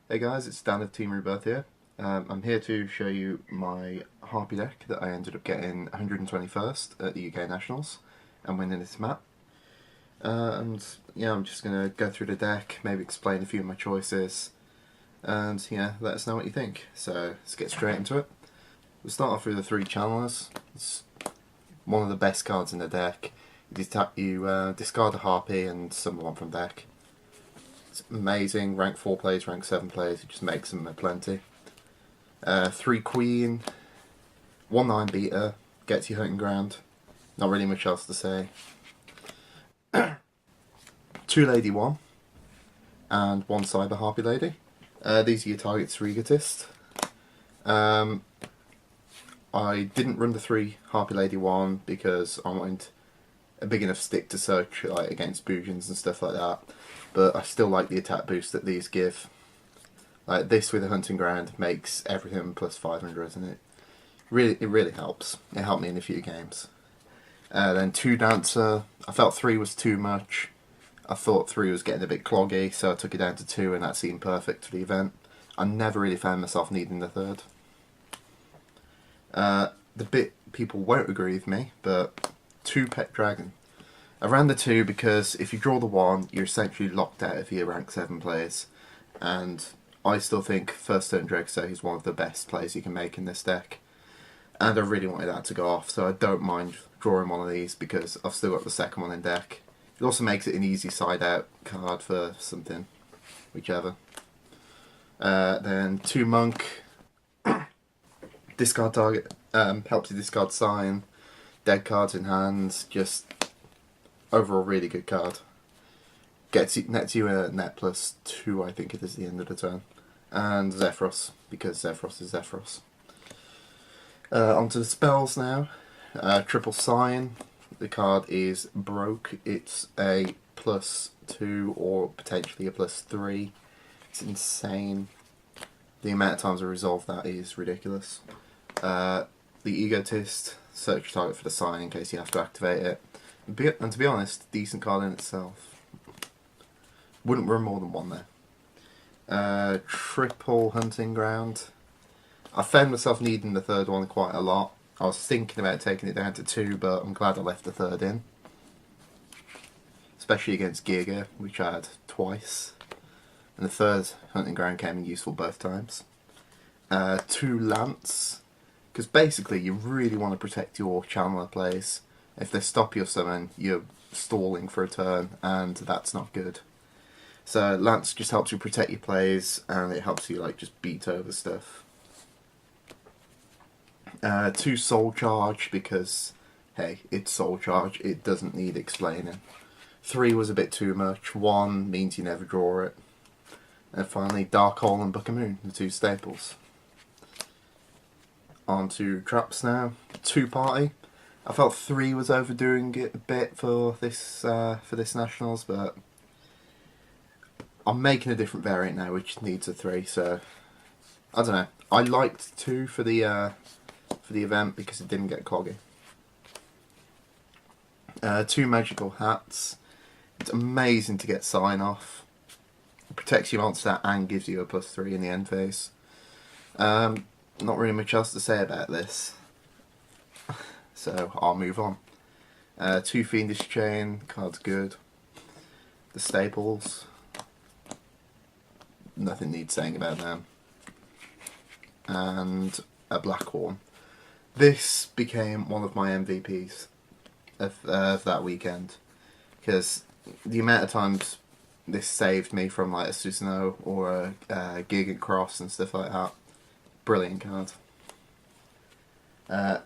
Hey guys, it's Dan of Team Rebirth here. I'm here to show you my Harpie deck that I ended up getting 121st at the UK Nationals and winning this map. And yeah, I'm just going to go through the deck, maybe explain a few of my choices, and yeah, let us know what you think. So let's get straight into it. We'll start off with the 3 channelers. It's one of the best cards in the deck. You discard a Harpie and summon one from deck. It's amazing. Rank 4 players, rank 7 players, it just makes them plenty. 3 Queen, 1 9 Beater, gets you hunting ground. Not really much else to say. 2 Lady 1, and 1 Cyber Harpy Lady. These are your targets for Egotist. I didn't run the 3 Harpy Lady 1 because I wanted a big enough stick to search like against Boojans and stuff like that. But I still like the attack boost that these give. Like this with a hunting ground makes everything plus 500, and it really helps. It helped me in a few games. Then 2 Dancer. I felt 3 was too much. I thought 3 was getting a bit cloggy, so I took it down to 2, and that seemed perfect for the event. I never really found myself needing the 3rd. The bit people won't agree with me, but 2 Pet Dragon. I ran the 2 because if you draw the 1, you're essentially locked out of your rank 7 players, and I still think first turn Dragster is one of the best plays you can make in this deck, and I really wanted that to go off, so I don't mind drawing one of these because I've still got the second one in deck. It also makes it an easy side out card for something, whichever. Then 2 Monk, discard target, helps you discard sign, dead cards in hand, just overall really good card. Nets you a net plus 2, I think it is, at the end of the turn. And Zephyros, because Zephyros is Zephyros. Onto the spells now. Triple Sign. The card is broke. It's a plus 2 or potentially a plus 3. It's insane. The amount of times I resolve that is ridiculous. The Egotist. Search target for the sign in case you have to activate it. And to be honest, decent card in itself. Wouldn't run more than 1 there. Triple Hunting Ground. I found myself needing the 3rd one quite a lot. I was thinking about taking it down to 2, but I'm glad I left the 3rd in. Especially against Giga, which I had twice. And the 3rd Hunting Ground came in useful both times. 2 Lance. Because basically you really want to protect your channeler plays. If they stop your summon, you're stalling for a turn, and that's not good. So Lance just helps you protect your plays, and it helps you like just beat over stuff. 2 Soul Charge, because hey, it's Soul Charge, it doesn't need explaining. 3 was a bit too much. 1 means you never draw it. And finally, Dark Hole and Book of Moon, the 2 staples. On to traps now. 2 Party. I felt 3 was overdoing it a bit for this Nationals, but I'm making a different variant now which needs a 3, so I don't know. I liked 2 for the event because it didn't get cloggy. 2 Magical Hats. It's amazing to get sign off. It protects your monster and gives you a plus 3 in the end phase. Not really much else to say about this, so I'll move on. 2 Fiendish Chain, card's good. The staples, nothing needs saying about them. And a Blackhorn. This became one of my MVPs of that weekend, because the amount of times this saved me from like a Susanoo or a Gigant Cross and stuff like that. Brilliant card.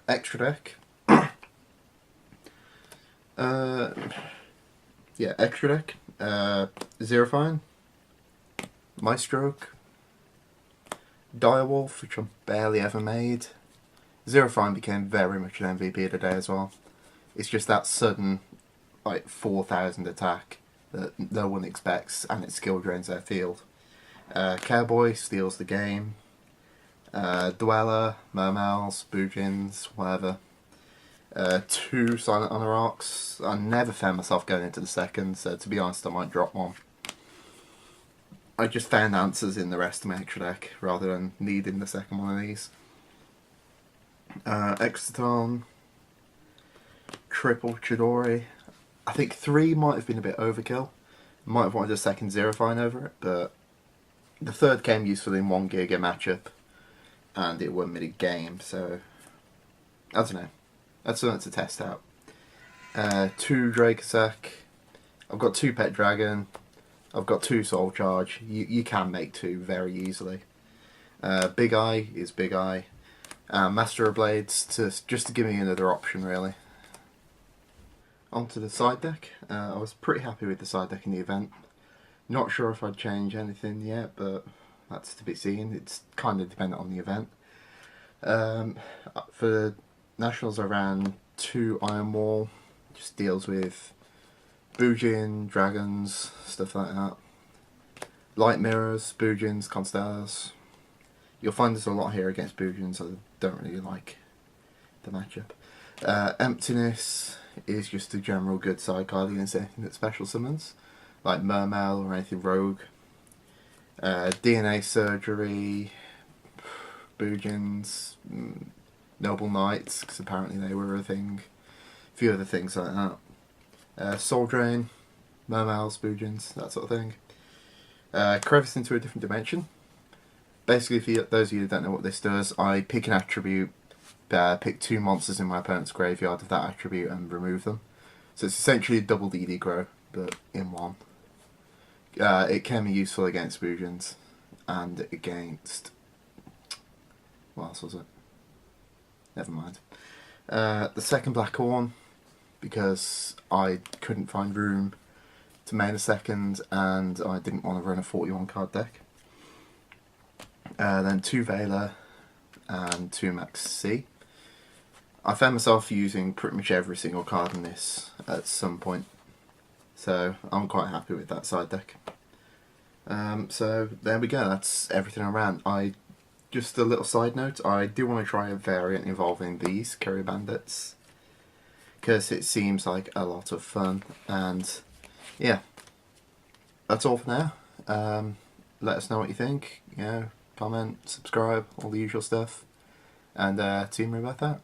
Extra deck. Yeah, extra deck. Xerophine, Maestroke, Direwolf, which I barely ever made. Xerophine became very much an MVP of the day as well. It's just that sudden, like 4,000 attack that no one expects, and it skill drains their field. Cowboy steals the game. Dweller, Mermals, Boojins, whatever. 2 Silent Honorarchs. I never found myself going into the 2nd, so to be honest I might drop 1. I just found answers in the rest of my extra deck rather than needing the second one of these. Exciton, triple Chidori. I think 3 might have been a bit overkill. Might have wanted a second Zero Fine over it, but the third came useful in 1 Giga matchup, and it won mid game, so I don't know. That's something to test out. 2 Dracosack. I've got 2 Pet Dragon. I've got 2 Soul Charge. You can make 2 very easily. Big Eye is Big Eye. Master of Blades just to give me another option, really. Onto the side deck. I was pretty happy with the side deck in the event. Not sure if I'd change anything yet, but that's to be seen. It's kind of dependent on the event. For Nationals, I ran 2 Iron Wall. Just deals with Boojin, Dragons, stuff like that. Light Mirrors, Boojins, Constellas. You'll find there's a lot here against Boojins. I don't really like the matchup. Emptiness is just a general good side card against anything that special summons, like Mermail or anything rogue. DNA Surgery, Boojins, Noble Knights, because apparently they were a thing. A few other things like that. Soul Drain, Mermails, Boojins, that sort of thing. Crevice into a different dimension. Basically, for those of you who don't know what this does, I pick an attribute, pick 2 monsters in my opponent's graveyard of that attribute and remove them. So it's essentially a double DD Grow, but in one. It can be useful against Boojins and against... what else was it? Never mind. The second Black Horn, because I couldn't find room to main a second and I didn't want to run a 41 card deck. Then 2 Veiler and 2 Max C. I found myself using pretty much every single card in this at some point, so I'm quite happy with that side deck. So there we go, that's everything I ran. Just a little side note, I do want to try a variant involving these Courier Bandits, because it seems like a lot of fun, and yeah, that's all for now. Let us know what you think, comment, subscribe, all the usual stuff, and see you about that.